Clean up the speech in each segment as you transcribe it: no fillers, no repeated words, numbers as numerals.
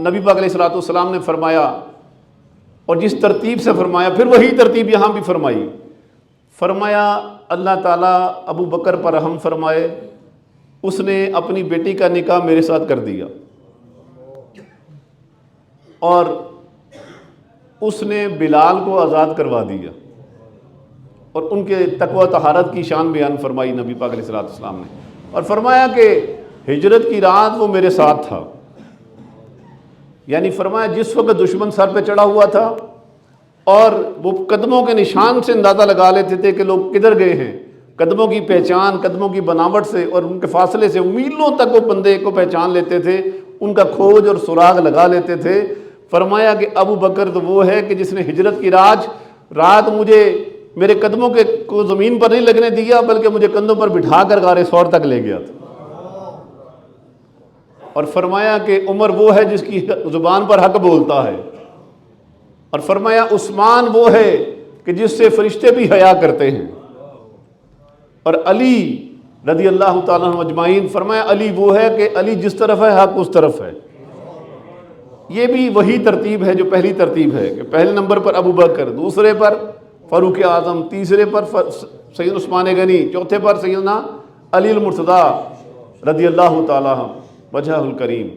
نبی پاک علیہ الصلوۃ والسلام نے فرمایا، اور جس ترتیب سے فرمایا پھر وہی ترتیب یہاں بھی فرمائی، فرمایا اللہ تعالیٰ ابو بکر پر رحم فرمائے، اس نے اپنی بیٹی کا نکاح میرے ساتھ کر دیا اور اس نے بلال کو آزاد کروا دیا، اور ان کے تقوی طہارت کی شان بیان فرمائی نبی پاک علیہ الصلوۃ والسلام نے، اور فرمایا کہ ہجرت کی رات وہ میرے ساتھ تھا، یعنی فرمایا جس وقت دشمن سر پہ چڑھا ہوا تھا اور وہ قدموں کے نشان سے اندازہ لگا لیتے تھے کہ لوگ کدھر گئے ہیں، قدموں کی پہچان، قدموں کی بناوٹ سے اور ان کے فاصلے سے میلوں تک وہ بندے کو پہچان لیتے تھے، ان کا کھوج اور سراغ لگا لیتے تھے۔ فرمایا کہ ابو بکر تو وہ ہے کہ جس نے ہجرت کی رات مجھے میرے قدموں کے کو زمین پر نہیں لگنے دیا، بلکہ مجھے کندھوں پر بٹھا کر غار ثور تک لے گیا تھا۔ اور فرمایا کہ عمر وہ ہے جس کی زبان پر حق بولتا ہے، اور فرمایا عثمان وہ ہے کہ جس سے فرشتے بھی حیا کرتے ہیں، اور علی رضی اللہ تعالیٰ عنہ اجمعین، فرمایا علی وہ ہے کہ علی جس طرف ہے حق اس طرف ہے۔ یہ بھی وہی ترتیب ہے جو پہلی ترتیب ہے کہ پہلے نمبر پر ابو بکر، دوسرے پر فاروق اعظم، تیسرے پر سید عثمان غنی، چوتھے پر سیدنا علی المرتضیٰ رضی اللہ تعالیٰ وجہہ الکریم۔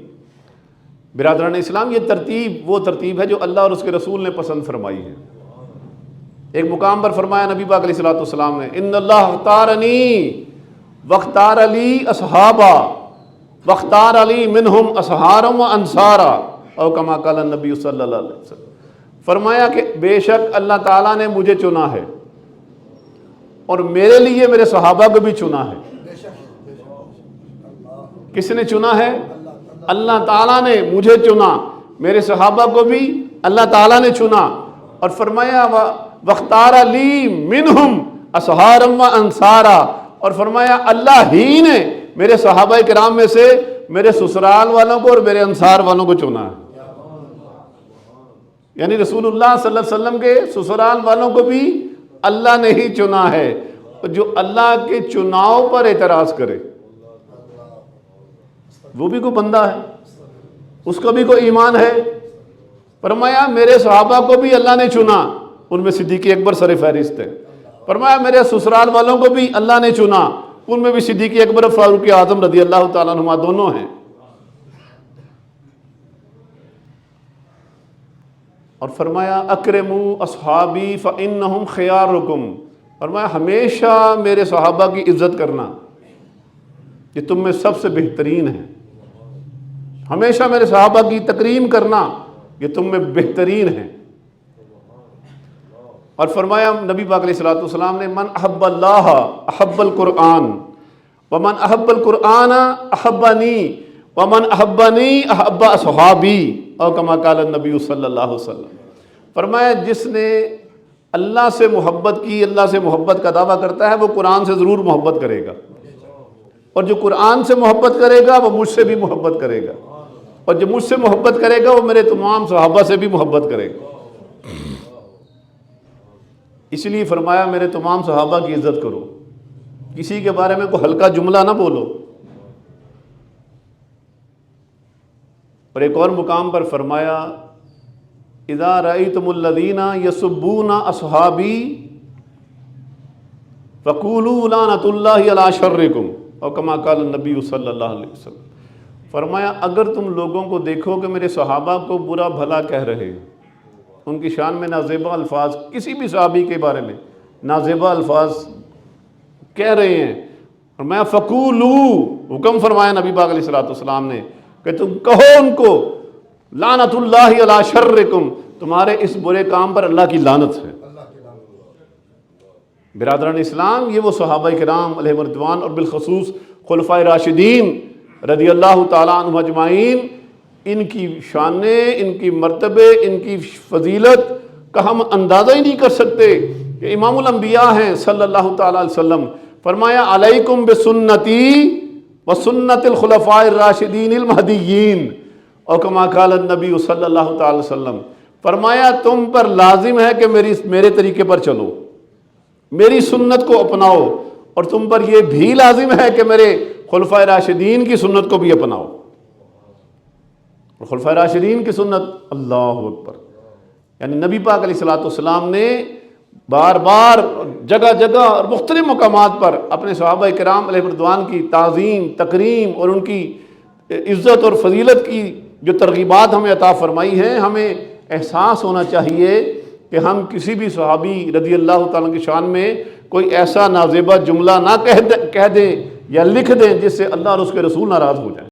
برادران اسلام، یہ ترتیب وہ ترتیب ہے جو اللہ اور اس کے رسول نے پسند فرمائی ہے۔ ایک مقام پر فرمایا نبی پاک علیہ الصلوۃ والسلام نے، ان اللہ اختارنی واختار علی اصحابا واختار علی منہم اصحارا و انصارا، او کما قال النبی صلی اللہ علیہ وسلم۔ فرمایا کہ بے شک اللہ تعالیٰ نے مجھے چنا ہے اور میرے لیے میرے صحابہ کو بھی چنا ہے۔ کس نے چنا ہے؟ اللہ تعالیٰ نے مجھے چنا، میرے صحابہ کو بھی اللہ تعالیٰ نے چنا، اور فرمایا واختار لی منہم اصحارا و انصارا، اور فرمایا اللہ ہی نے میرے صحابہ کرام میں سے میرے سسرال والوں کو اور میرے انصار والوں کو چنا ہے۔ یعنی رسول اللہ صلی اللہ علیہ وسلم کے سسرال والوں کو بھی اللہ نے ہی چنا ہے۔ جو اللہ کے چناؤ پر اعتراض کرے وہ بھی کوئی بندہ ہے، اس کا بھی کوئی ایمان ہے۔ فرمایا میرے صحابہ کو بھی اللہ نے چنا، ان میں صدیق اکبر سر فہرست ہے۔ فرمایا میرے سسرال والوں کو بھی اللہ نے چنا، ان میں بھی صدیق اکبر فاروق اعظم رضی اللہ تعالیٰ عنہما دونوں ہیں۔ اور فرمایا اکرموا اصحابی فانہم خیارکم، فرمایا ہمیشہ میرے صحابہ کی عزت کرنا، یہ تم میں سب سے بہترین ہے۔ ہمیشہ میرے صحابہ کی تکریم کرنا، یہ تم میں بہترین ہے۔ اور فرمایا نبی پاک علیہ الصلوۃ والسلام نے، من احب اللہ احب القرآن ومن احب القرآن احبنی ومن احبنی احب اصحابی، او کما قال النبی صلی اللہ علیہ وسلم۔ فرمایا جس نے اللہ سے محبت کی، اللہ سے محبت کا دعویٰ کرتا ہے، وہ قرآن سے ضرور محبت کرے گا، اور جو قرآن سے محبت کرے گا وہ مجھ سے بھی محبت کرے گا، اور جو مجھ سے محبت کرے گا وہ میرے تمام صحابہ سے بھی محبت کرے گا۔ اس لیے فرمایا میرے تمام صحابہ کی عزت کرو، کسی کے بارے میں کوئی ہلکا جملہ نہ بولو۔ اور ایک اور مقام پر فرمایا، اذا رأیتم الذین یسبون اصحابی فقولوا لعنۃ اللہ علی شرکم، اور کما قال النبی صلی اللہ علیہ وسلم۔ فرمایا اگر تم لوگوں کو دیکھو کہ میرے صحابہ کو برا بھلا کہہ رہے ہیں، ان کی شان میں نازیبہ الفاظ، کسی بھی صحابی کے بارے میں نازیبہ الفاظ کہہ رہے ہیں، فرمایا فقولوا، حکم فرمایا نبی پاک علیہ الصلوۃ والسلام نے کہ تم کہو ان کو لعنۃ اللہ علی شرکم، تمہارے اس برے کام پر اللہ کی لعنت ہے۔ برادران اسلام، یہ وہ صحابہ کرام علیہم رضوان اور بالخصوص خلفائے راشدین رضی اللہ تعالیٰ عنہ اجمعین، ان کی شانیں، ان کی مرتبے، ان کی فضیلت کا ہم اندازہ ہی نہیں کر سکتے کہ امام الانبیاء ہیں صلی اللہ تعالیٰ علیہ وسلم۔ فرمایا علیکم بسنتی وسنت الخلفاء الراشدین المہدیین، اور کما قال النبی صلی اللہ تعالیٰ علیہ وسلم۔ فرمایا تم پر لازم ہے کہ میرے طریقے پر چلو، میری سنت کو اپناؤ، اور تم پر یہ بھی لازم ہے کہ میرے خلفائے راشدین کی سنت کو بھی اپناؤ۔ اور خلفائے راشدین کی سنت، اللہ اکبر، یعنی نبی پاک علیہ الصلوۃ والسلام نے بار بار جگہ جگہ اور مختلف مقامات پر اپنے صحابہ کرام علیہ رضوان کی تعظیم، تکریم اور ان کی عزت اور فضیلت کی جو ترغیبات ہمیں عطا فرمائی ہیں، ہمیں احساس ہونا چاہیے کہ ہم کسی بھی صحابی رضی اللہ تعالیٰ کی شان میں کوئی ایسا نازیبہ جملہ نہ کہہ دیں یا لکھ دیں جس سے اللہ اور اس کے رسول ناراض ہو جائیں۔